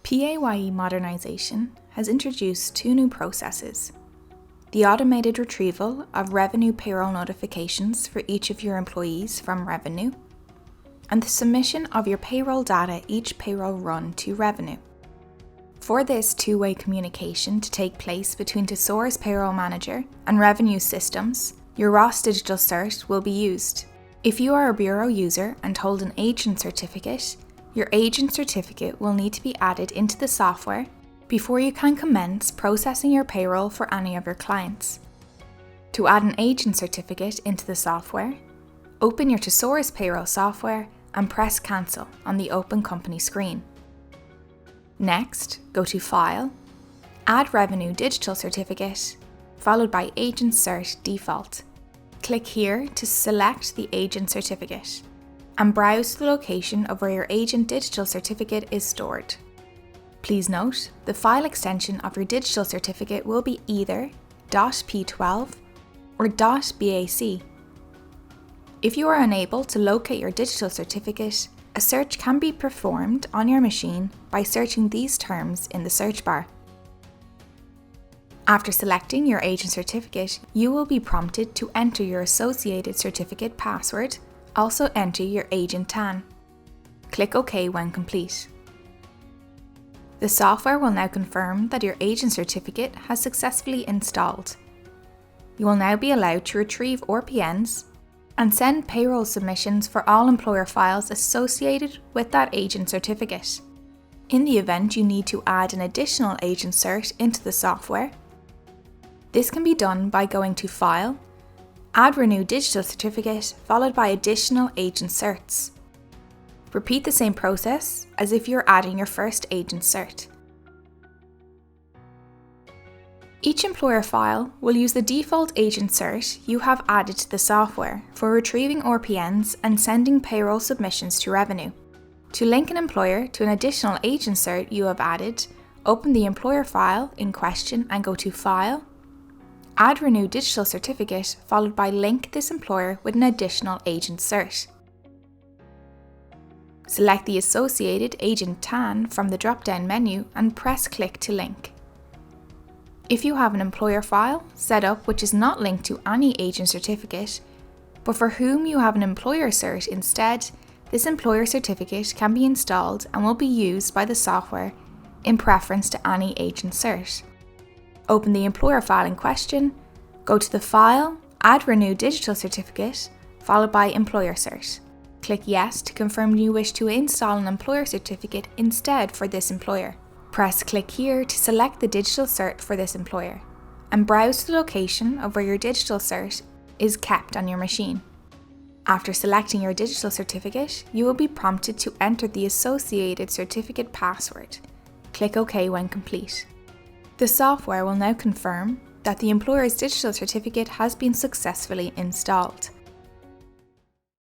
PAYE modernisation has introduced two new processes: the automated retrieval of revenue payroll notifications for each of your employees from Revenue, and the submission of your payroll data each payroll run to Revenue. For this two-way communication to take place between Thesaurus Payroll Manager and Revenue systems, your ROS digital cert will be used. If you are a bureau user and hold an agent certificate, your agent certificate will need to be added into the software before you can commence processing your payroll for any of your clients. To add an agent certificate into the software, open your Thesaurus Payroll software and press Cancel on the Open Company screen. Next, go to File, Add Revenue Digital Certificate, followed by Agent Cert Default. Click here to select the agent certificate and browse to the location of where your agent digital certificate is stored. Please note, the file extension of your digital certificate will be either .p12 or .bac. If you are unable to locate your digital certificate, a search can be performed on your machine by searching these terms in the search bar. After selecting your agent certificate, you will be prompted to enter your associated certificate password. Also enter your agent TAN. Click OK when complete. The software will now confirm that your agent certificate has successfully installed. You will now be allowed to retrieve RPNs and send payroll submissions for all employer files associated with that agent certificate. In the event you need to add an additional agent cert into the software, this can be done by going to File, Add Renew Digital Certificate, followed by Additional Agent Certs. Repeat the same process as if you're adding your first agent cert. Each employer file will use the default agent cert you have added to the software for retrieving RPNs and sending payroll submissions to Revenue. To link an employer to an additional agent cert you have added, open the employer file in question and go to File, Add Renew Digital Certificate, followed by link this employer with an additional agent cert. Select the associated agent TAN from the drop-down menu and press Click to link. If you have an employer file set up which is not linked to any agent certificate, but for whom you have an employer cert instead, this employer certificate can be installed and will be used by the software in preference to any agent cert. Open the employer file in question, go to the File, Add Renew Digital Certificate, followed by Employer Cert. Click Yes to confirm you wish to install an employer certificate instead for this employer. Press Click here to select the digital cert for this employer, and browse to the location of where your digital cert is kept on your machine. After selecting your digital certificate, you will be prompted to enter the associated certificate password. Click OK when complete. The software will now confirm that the employer's digital certificate has been successfully installed.